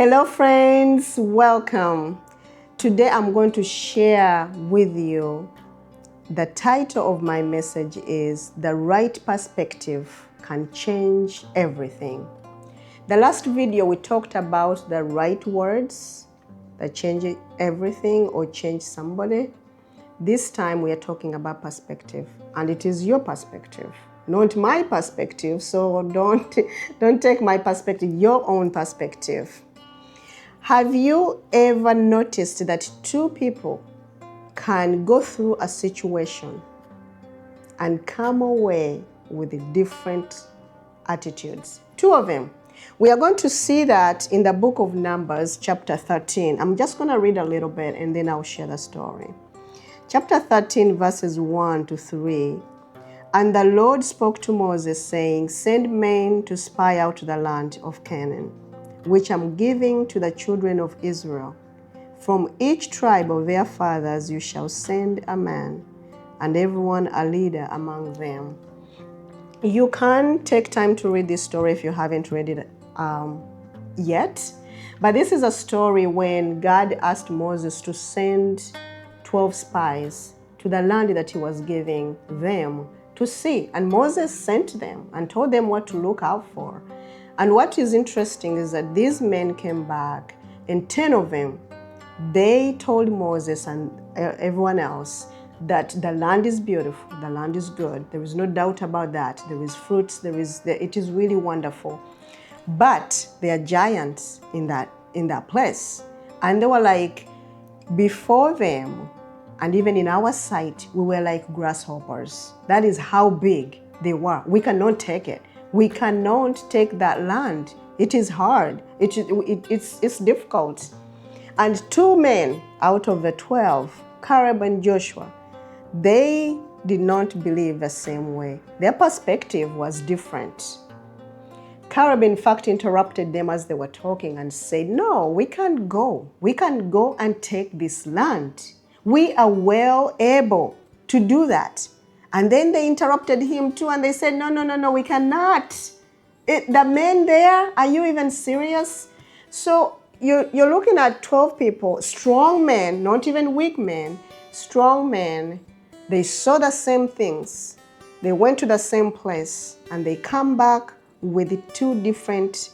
Hello friends, welcome. Today I'm going to share with you the title of my message is The Right Perspective Can Change Everything. The last video we talked about the right words that change everything or change somebody. This time we are talking about perspective, and it is your perspective, not my perspective. So don't take my perspective, your own perspective. Have you ever noticed that two people can go through a situation and come away with different attitudes? Two of them. We are going to see that in the book of Numbers, chapter 13. I'm just going to read a little bit and then I'll share the story. Chapter 13, verses 1 to 3. And the Lord spoke to Moses, saying, "Send men to spy out the land of Canaan, which I'm giving to the children of Israel. From each tribe of their fathers you shall send a man, and everyone a leader among them." You can take time to read this story if you haven't read it yet. But this is a story when God asked Moses to send 12 spies to the land that he was giving them to see. And Moses sent them and told them what to look out for. And what is interesting is that these men came back, and 10 of them, they told Moses and everyone else that the land is beautiful, the land is good. There is no doubt about that. There is fruits, it is really wonderful. But there are giants in that place. And they were like, before them, and even in our sight, we were like grasshoppers. That is how big they were. We cannot take it. We cannot take that land. It is hard. It's difficult. And 2 men out of the 12, Caleb and Joshua, they did not believe the same way. Their perspective was different. Caleb, in fact, interrupted them as they were talking and said, "No, we can't go. We can't go and take this land. We are well able to do that." And then they interrupted him too, and they said, No, we cannot. The men there, are you even serious? So you're looking at 12 people, strong men, not even weak men, strong men. They saw the same things. They went to the same place, and they come back with 2 different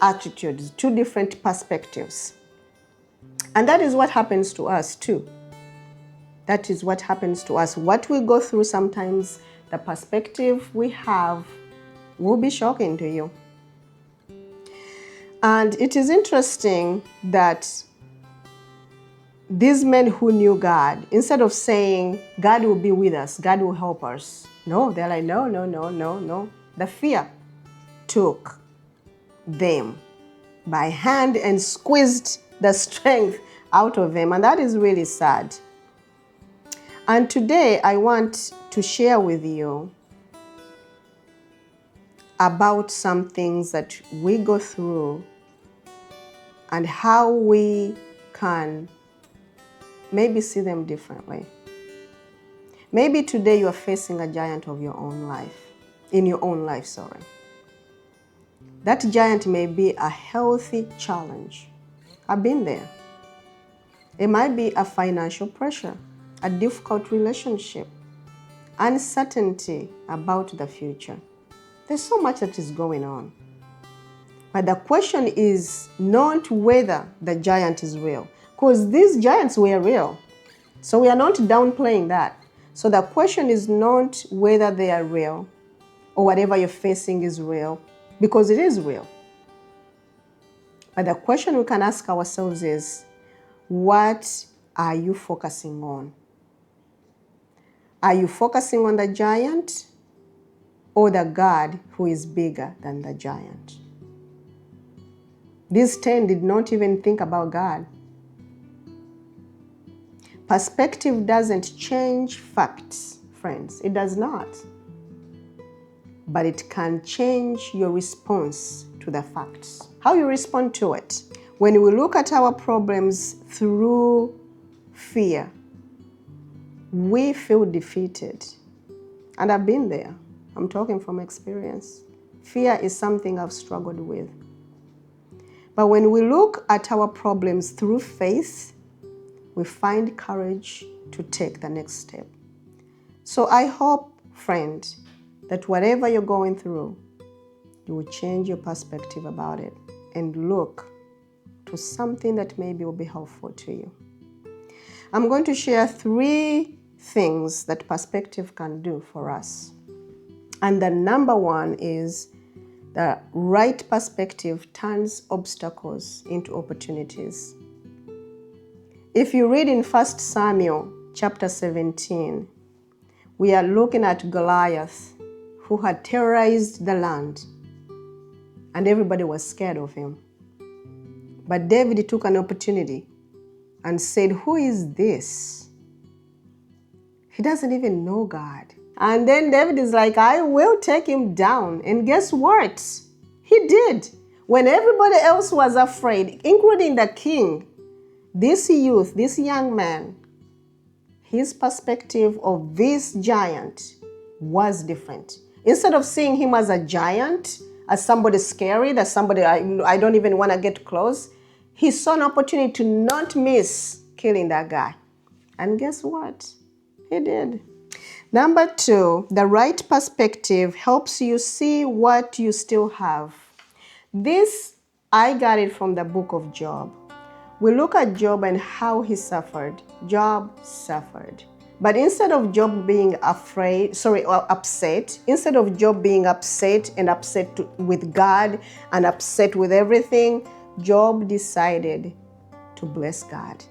attitudes, 2 different perspectives. And that is what happens to us too. That is what happens to us. What we go through sometimes, the perspective we have will be shocking to you. And it is interesting that these men who knew God, instead of saying, "God will be with us, God will help us," no, they're like, no. The fear took them by hand and squeezed the strength out of them. And that is really sad. And today I want to share with you about some things that we go through and how we can maybe see them differently. Maybe today you are facing a giant of your own life, in your own life, sorry. That giant may be a healthy challenge. I've been there. It might be a financial pressure, a difficult relationship, uncertainty about the future. There's so much that is going on. But the question is not whether the giant is real, because these giants were real. So we are not downplaying that. So the question is not whether they are real or whatever you're facing is real, because it is real. But the question we can ask ourselves is, what are you focusing on? Are you focusing on the giant or the God who is bigger than the giant? These 10 did not even think about God. Perspective doesn't change facts, friends. It does not. But it can change your response to the facts. How you respond to it. When we look at our problems through fear, we feel defeated. And I've been there. I'm talking from experience. Fear is something I've struggled with. But when we look at our problems through faith, we find courage to take the next step. So I hope, friend, that whatever you're going through, you will change your perspective about it and look to something that maybe will be helpful to you. I'm going to share 3 things that perspective can do for us. And the number one is the right perspective turns obstacles into opportunities. If you read in 1 Samuel chapter 17, we are looking at Goliath, who had terrorized the land, and everybody was scared of him. But David took an opportunity and said, "Who is this? He doesn't even know God." And then David is like, "I will take him down." And guess what? He did. When everybody else was afraid, including the king, this youth, this young man, his perspective of this giant was different. Instead of seeing him as a giant, as somebody scary, as somebody I don't even want to get close, he saw an opportunity to not miss killing that guy. And guess what? He did. Number 2, the right perspective helps you see what you still have. This, I got it from the book of Job. We look at Job and how he suffered. Job suffered. But instead of Job being upset, instead of Job being upset and upset with God and upset with everything, Job decided to bless God.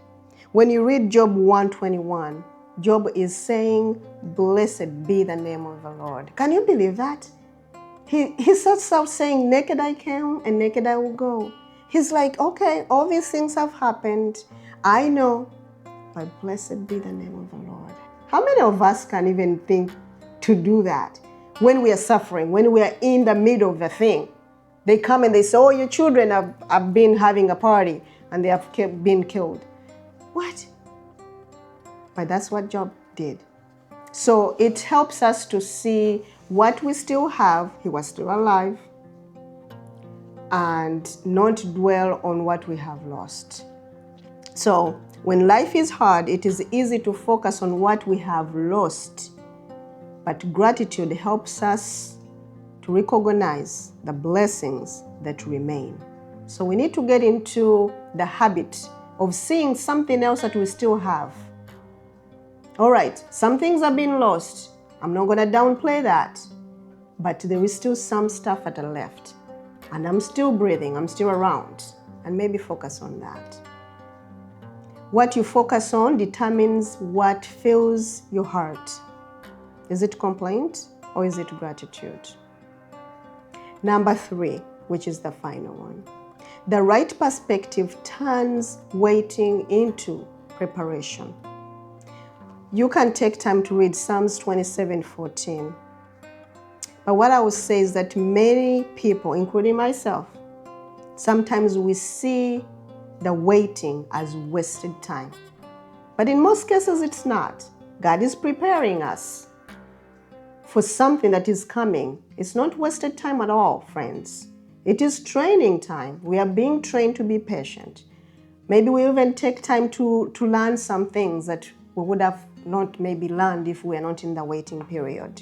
When you read Job 1:21, Job is saying, "Blessed be the name of the Lord." Can you believe that? He starts out saying, "Naked I came and naked I will go." He's like, okay, all these things have happened. I know, but blessed be the name of the Lord. How many of us can even think to do that when we are suffering, when we are in the middle of the thing? They come and they say, "Oh, your children have been having a party and they have been killed." What? But that's what Job did. So it helps us to see what we still have. He was still alive. And not dwell on what we have lost. So when life is hard, it is easy to focus on what we have lost. But gratitude helps us to recognize the blessings that remain. So we need to get into the habit of seeing something else that we still have. All right, some things have been lost. I'm not going to downplay that. But there is still some stuff that are left. And I'm still breathing, I'm still around. And maybe focus on that. What you focus on determines what fills your heart. Is it complaint or is it gratitude? Number 3, which is the final one. The right perspective turns waiting into preparation. You can take time to read Psalms 27:14. But what I would say is that many people, including myself, sometimes we see the waiting as wasted time. But in most cases, it's not. God is preparing us for something that is coming. It's not wasted time at all, friends. It is training time. We are being trained to be patient. Maybe we even take time to learn some things that we would have not maybe learned if we are not in the waiting period.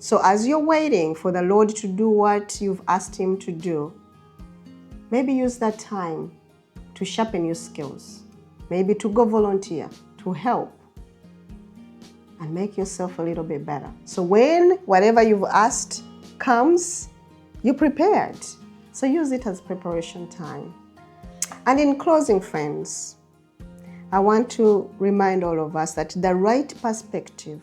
So as you're waiting for the Lord to do what you've asked Him to do, maybe use that time to sharpen your skills, maybe to go volunteer, to help, and make yourself a little bit better. So when whatever you've asked comes, you're prepared. So use it as preparation time. And in closing, friends, I want to remind all of us that the right perspective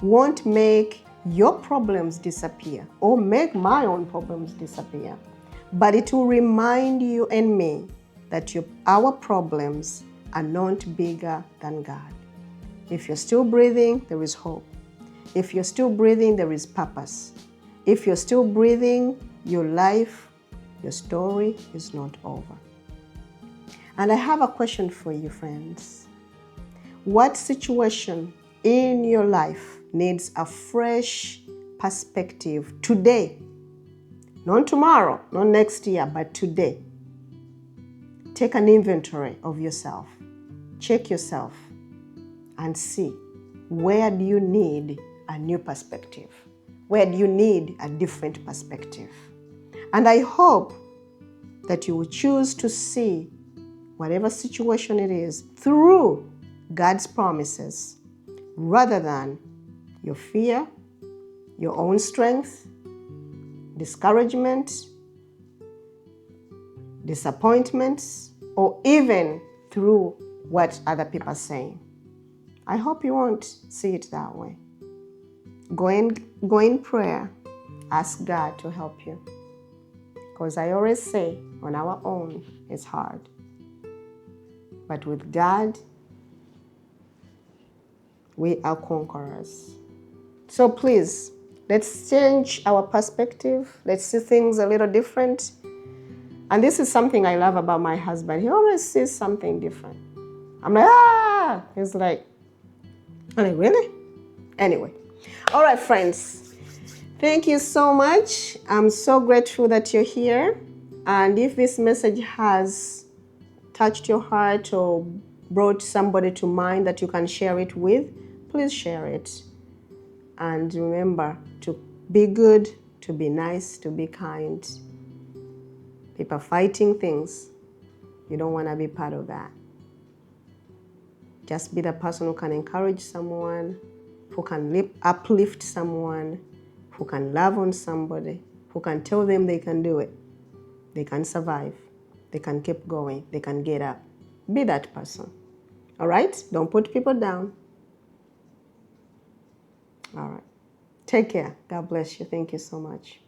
won't make your problems disappear or make my own problems disappear, but it will remind you and me that our problems are not bigger than God. If you're still breathing, there is hope. If you're still breathing, there is purpose. If you're still breathing, your life, your story is not over. And I have a question for you, friends. What situation in your life needs a fresh perspective today? Not tomorrow, not next year, but today. take an inventory of yourself. Check yourself and see, where do you need a new perspective? Where do you need a different perspective? And I hope that you will choose to see whatever situation it is through God's promises rather than your fear, your own strength, discouragement, disappointments, or even through what other people are saying. I hope you won't see it that way. Go in prayer. Ask God to help you. Because I always say, on our own, it's hard. But with God, we are conquerors. So please, let's change our perspective. Let's see things a little different. And this is something I love about my husband. He always sees something different. I'm like, ah! He's like, I'm like, really? Anyway. All right, friends. Thank you so much. I'm so grateful that you're here. And if this message has touched your heart or brought somebody to mind that you can share it with, please share it. And remember to be good, to be nice, to be kind. People fighting things. You don't want to be part of that. Just be the person who can encourage someone, who can uplift someone, who can love on somebody, who can tell them they can do it. They can survive. They can keep going. They can get up. Be that person. All right? Don't put people down. All right. Take care. God bless you. Thank you so much.